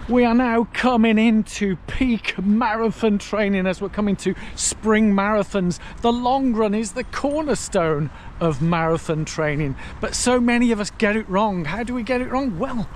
We are now coming into peak marathon training as we're coming to spring marathons. The long run is the cornerstone of marathon training, but so many of us get it wrong. How do we get it wrong? Well,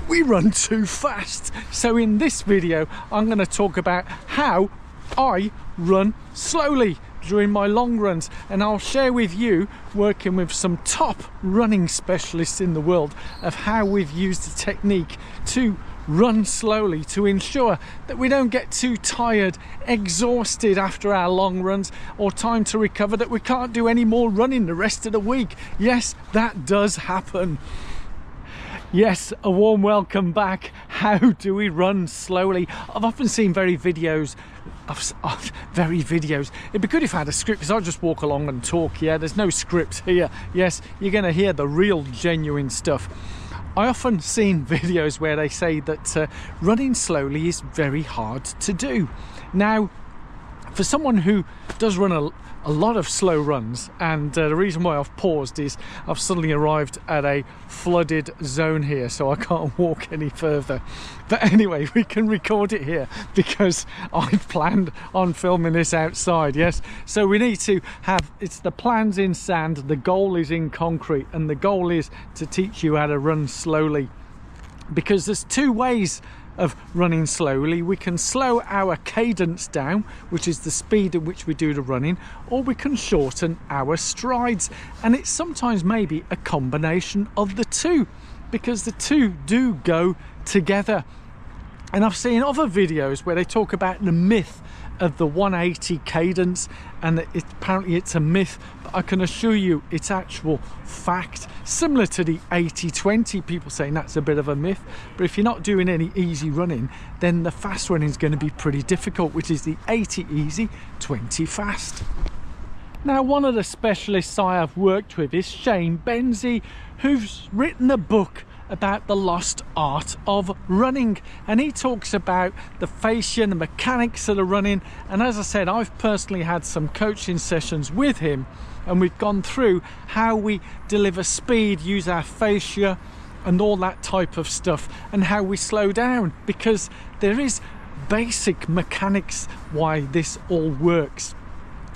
we run too fast. So in this video, I'm going to talk about how I run slowly during my long runs, and I'll share with you, working with some top running specialists in the world, of how we've used the technique to run slowly to ensure that we don't get too tired, exhausted after our long runs, or time to recover, that we can't do any more running the rest of the week. Yes, that does happen. Yes, a warm welcome back. How do we run slowly? I've often seen very videos. It'd be good if I had a script, because I'll just walk along and talk. Yeah, there's no script here. Yes, you're going to hear the real genuine stuff. I often seen videos where they say that running slowly is very hard to do. Now, for someone who does run a lot of slow runs, and the reason why I've paused is I've suddenly arrived at a flooded zone here, so I can't walk any further. But anyway, we can record it here because I've planned on filming this outside. Yes, so we need to have, it's the plans in sand, the goal is in concrete, and the goal is to teach you how to run slowly, because there's two ways of running slowly. We can slow our cadence down, which is the speed at which we do the running, or we can shorten our strides, and it's sometimes maybe a combination of the two, because the two do go together. And I've seen other videos where they talk about the myth of the 180 cadence, and apparently it's a myth, but I can assure you it's actual fact. Similar to the 80-20, people saying that's a bit of a myth, but if you're not doing any easy running, then the fast running is going to be pretty difficult, which is the 80 easy, 20 fast. Now, one of the specialists I have worked with is Shane Benzie, who's written a book about the lost art of running, and he talks about the fascia and the mechanics of the running. And as I said, I've personally had some coaching sessions with him, and we've gone through how we deliver speed, use our fascia and all that type of stuff, and how we slow down, because there is basic mechanics why this all works.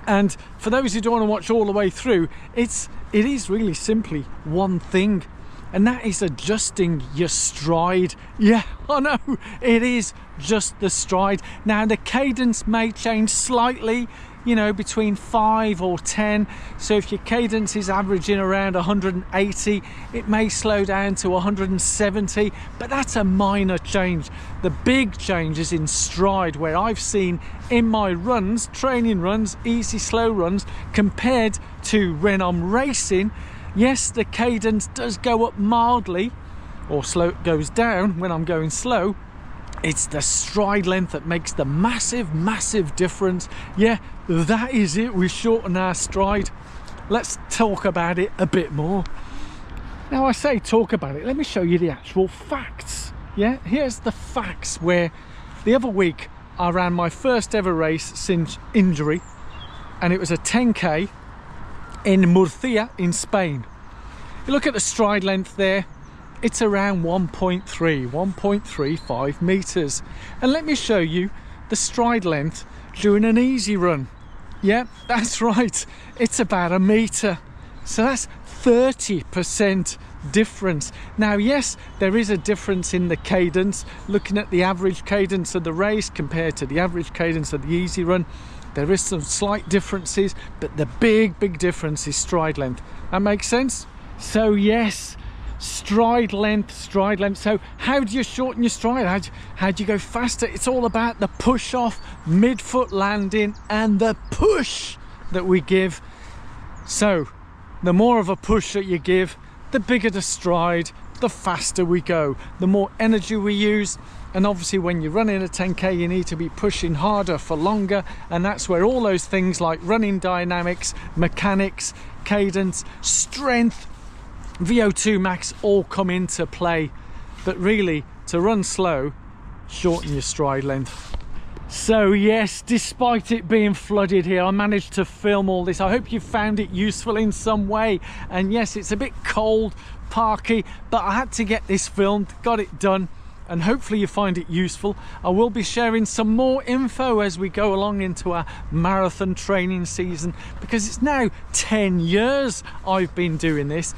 And for those who don't want to watch all the way through, it is really simply one thing, and that is adjusting your stride. Yeah, I know, it is just the stride. Now, the cadence may change slightly, you know, between 5 or 10. So if your cadence is averaging around 180, it may slow down to 170, but that's a minor change. The big change is in stride, where I've seen in my runs, training runs, easy slow runs, compared to when I'm racing. Yes, the cadence does go up mildly, or goes down when I'm going slow. It's the stride length that makes the massive difference. Yeah, that is it. We shorten our stride. Let's talk about it a bit more. Now, I say talk about it, let me show you the actual facts. Yeah, here's the facts, where the other week I ran my first ever race since injury, and it was a 10k in Murcia in Spain. You look at the stride length there, it's around 1.35 meters. And let me show you the stride length during an easy run. Yeah, that's right, it's about a meter. So that's 30% difference. Now, yes, there is a difference in the cadence. Looking at the average cadence of the race compared to the average cadence of the easy run, there is some slight differences, but the big difference is stride length. That makes sense? So yes, stride length. So how do you shorten your stride? How do you go faster? It's all about the push off, midfoot landing, and the push that we give. So the more of a push that you give, the bigger the stride, the faster we go, the more energy we use. And obviously when you're running a 10k, you need to be pushing harder for longer, and that's where all those things like running dynamics, mechanics, cadence, strength, VO2 max all come into play. But really, to run slow, shorten your stride length. So yes, despite it being flooded here, I managed to film all this. I hope you found it useful in some way. And yes, it's a bit cold, parky, but I had to get this filmed, got it done. and hopefully you find it useful. I will be sharing some more info as we go along into our marathon training season, because it's now 10 years I've been doing this,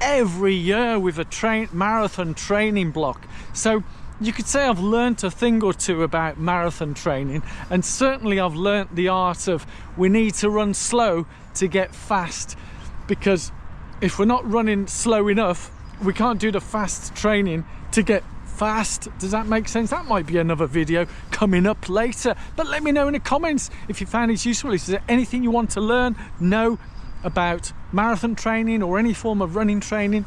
every year with a marathon training block. So you could say I've learnt a thing or two about marathon training, and certainly I've learnt the art of we need to run slow to get fast, because if we're not running slow enough, we can't do the fast training to get fast. Does that make sense? That might be another video coming up later, but let me know in the comments if you found it useful. Is there anything you want to know about marathon training or any form of running training?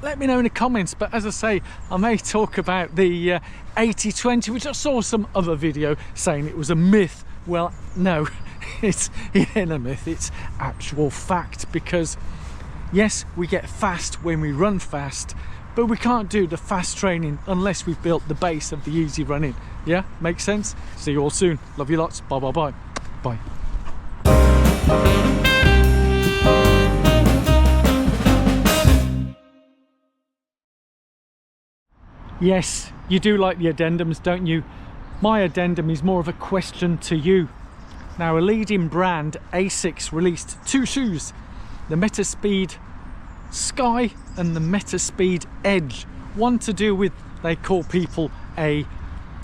Let me know in the comments. But as I say, I may talk about the 80-20, which I saw some other video saying it was a myth. Well, no, it ain't a myth, it's actual fact, because yes, we get fast when we run fast, but we can't do the fast training unless we've built the base of the easy running. Yeah, makes sense? See you all soon. Love you lots. Bye bye bye. Bye. Yes, you do like the addendums, don't you? My addendum is more of a question to you. Now, a leading brand, Asics, released two shoes, the Metaspeed Sky and the Metaspeed Edge. One to do with, they call people a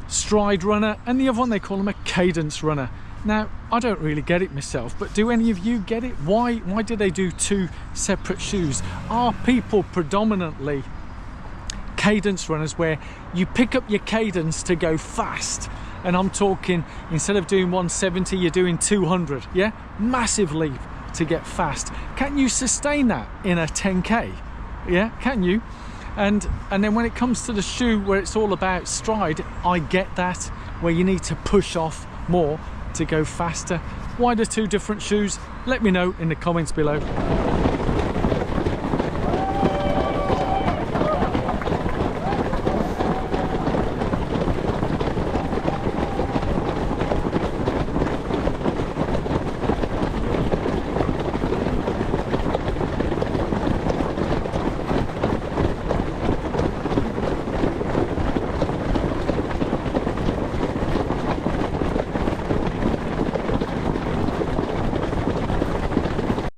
stride runner, and the other one they call them a cadence runner. Now, I don't really get it myself, but do any of you get it? Why do they do two separate shoes? Are people predominantly cadence runners, where you pick up your cadence to go fast? And I'm talking, instead of doing 170, you're doing 200, yeah? Massive leap to get fast. Can you sustain that in a 10k? Yeah, can you? And then when it comes to the shoe where it's all about stride, I get that, where you need to push off more to go faster. Why the two different shoes? Let me know in the comments below.